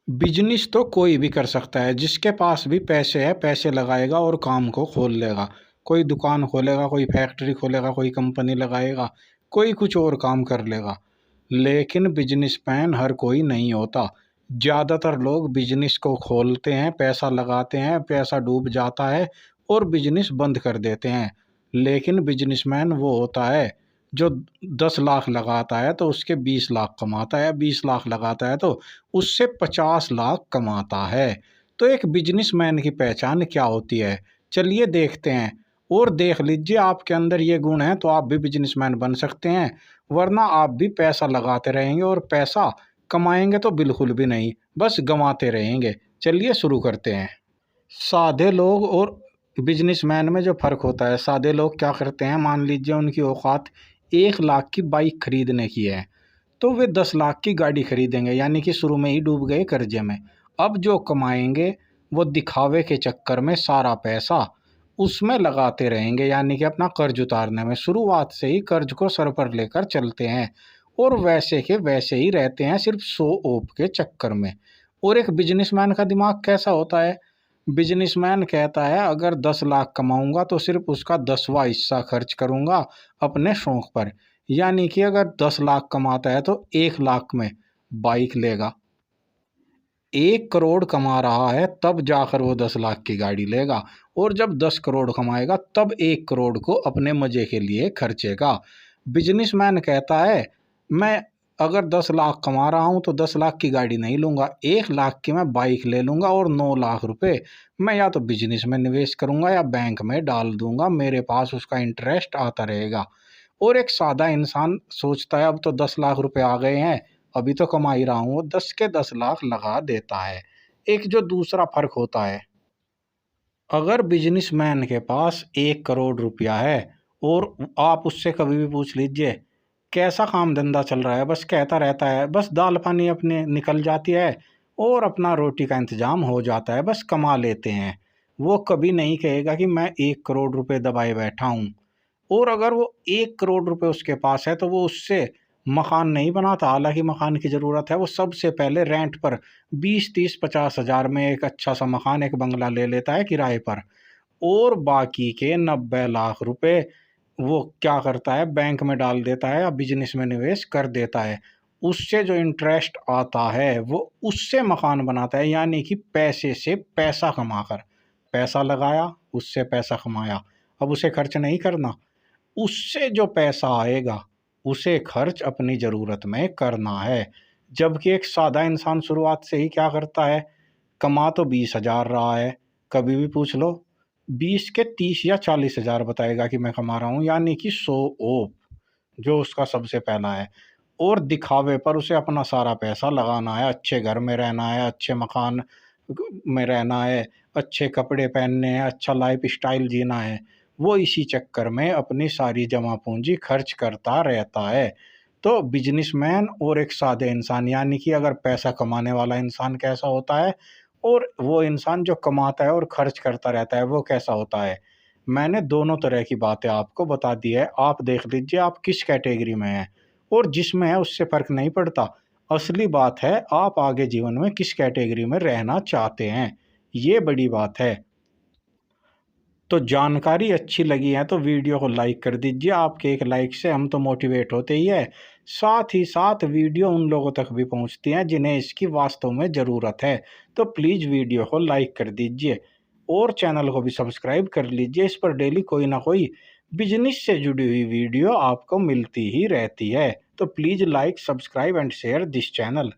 Business तो कोई भी कर सकता है, जिसके पास भी पैसे है पैसे लगाएगा और काम को खोल लेगा। कोई दुकान खोलेगा, कोई फैक्ट्री खोलेगा, कोई कंपनी लगाएगा, कोई कुछ और काम कर लेगा। लेकिन बिजनेसमैन हर कोई नहीं होता। ज़्यादातर लोग बिजनेस को खोलते हैं, पैसा लगाते हैं, पैसा डूब जाता है और बिजनेस बंद कर देते हैं। लेकिन बिजनेसमैन वो होता है जो 10 लाख लगाता है तो उसके 20 लाख कमाता है, 20 लाख लगाता है तो उससे 50 लाख कमाता है। तो एक बिजनेसमैन की पहचान क्या होती है, चलिए देखते हैं। और देख लीजिए, आपके अंदर ये गुण है तो आप भी बिजनेसमैन बन सकते हैं, वरना आप भी पैसा लगाते रहेंगे और पैसा कमाएंगे तो बिल्कुल भी नहीं, बस गंवाते रहेंगे। चलिए शुरू करते हैं। सादे लोग और बिजनेसमैन में जो फ़र्क होता है, सादे लोग क्या करते हैं, मान लीजिए उनकी औकात 1 लाख की बाइक खरीदने की है तो वे 10 लाख की गाड़ी खरीदेंगे, यानी कि शुरू में ही डूब गए कर्जे में। अब जो कमाएंगे वो दिखावे के चक्कर में सारा पैसा उसमें लगाते रहेंगे, यानी कि अपना कर्ज उतारने में शुरुआत से ही कर्ज को सर पर लेकर चलते हैं और वैसे के वैसे ही रहते हैं, सिर्फ शो ऑफ के चक्कर में। और एक बिजनेसमैन का दिमाग कैसा होता है, बिजनेसमैन कहता है अगर 10 लाख कमाऊंगा तो सिर्फ उसका 10वां हिस्सा खर्च करूंगा अपने शौक पर। यानी कि अगर 10 लाख कमाता है तो 1 लाख में बाइक लेगा, 1 करोड़ कमा रहा है तब जाकर वो 10 लाख की गाड़ी लेगा, और जब 10 करोड़ कमाएगा तब 1 करोड़ को अपने मजे के लिए खर्चेगा। बिजनेसमैन कहता है मैं अगर 10 लाख कमा रहा हूँ तो 10 लाख की गाड़ी नहीं लूंगा, 1 लाख की मैं बाइक ले लूंगा और 9 लाख रुपए मैं या तो बिजनेस में निवेश करूंगा या बैंक में डाल दूंगा, मेरे पास उसका इंटरेस्ट आता रहेगा। और एक सादा इंसान सोचता है अब तो 10 लाख रुपए आ गए हैं, अभी तो कमा ही रहा हूँ, वो 10 के 10 लाख लगा देता है। एक जो दूसरा फर्क होता है, अगर बिजनेसमैन के पास 1 करोड़ रुपया है और आप उससे कभी भी पूछ लीजिए कैसा काम धंधा चल रहा है, बस कहता रहता है बस दाल पानी अपने निकल जाती है और अपना रोटी का इंतजाम हो जाता है, बस कमा लेते हैं। वो कभी नहीं कहेगा कि मैं 1 करोड़ रुपए दबाए बैठा हूँ। और अगर वो 1 करोड़ रुपए उसके पास है तो वो उससे मकान नहीं बनाता, हालांकि मकान की ज़रूरत है, वो सबसे पहले रेंट पर 20 30 50 हज़ार में एक अच्छा सा मकान, एक बंगला ले लेता है किराए पर। और बाकी के 90 लाख रुपए वो क्या करता है, बैंक में डाल देता है या बिजनेस में निवेश कर देता है। उससे जो इंटरेस्ट आता है वो उससे मकान बनाता है, यानी कि पैसे से पैसा कमाकर। पैसा लगाया, उससे पैसा कमाया, अब उसे खर्च नहीं करना, उससे जो पैसा आएगा उसे खर्च अपनी ज़रूरत में करना है। जबकि एक सादा इंसान शुरुआत से ही क्या करता है, कमा तो 20 हज़ार रहा है, कभी भी पूछ लो 20 के 30 या 40 हज़ार बताएगा कि मैं कमा रहा हूँ, यानी कि शो ऑफ जो उसका सबसे पहला है। और दिखावे पर उसे अपना सारा पैसा लगाना है, अच्छे घर में रहना है, अच्छे मकान में रहना है, अच्छे कपड़े पहनने हैं, अच्छा लाइफ स्टाइल जीना है। वो इसी चक्कर में अपनी सारी जमा पूंजी खर्च करता रहता है। तो बिजनेसमैन और एक सादे इंसान, यानी कि अगर पैसा कमाने वाला इंसान कैसा होता है और वो इंसान जो कमाता है और खर्च करता रहता है वो कैसा होता है, मैंने दोनों तरह की बातें आपको बता दी है। आप देख लीजिए आप किस कैटेगरी में हैं, और जिसमें है उससे फ़र्क नहीं पड़ता। असली बात है आप आगे जीवन में किस कैटेगरी में रहना चाहते हैं, ये बड़ी बात है। तो जानकारी अच्छी लगी है तो वीडियो को लाइक कर दीजिए, आपके एक लाइक से हम तो मोटिवेट होते ही है, साथ ही साथ वीडियो उन लोगों तक भी पहुंचती है जिन्हें इसकी वास्तव में ज़रूरत है। तो प्लीज़ वीडियो को लाइक कर दीजिए और चैनल को भी सब्सक्राइब कर लीजिए, इस पर डेली कोई ना कोई बिजनेस से जुड़ी हुई वीडियो आपको मिलती ही रहती है। तो please like, subscribe and share this channel.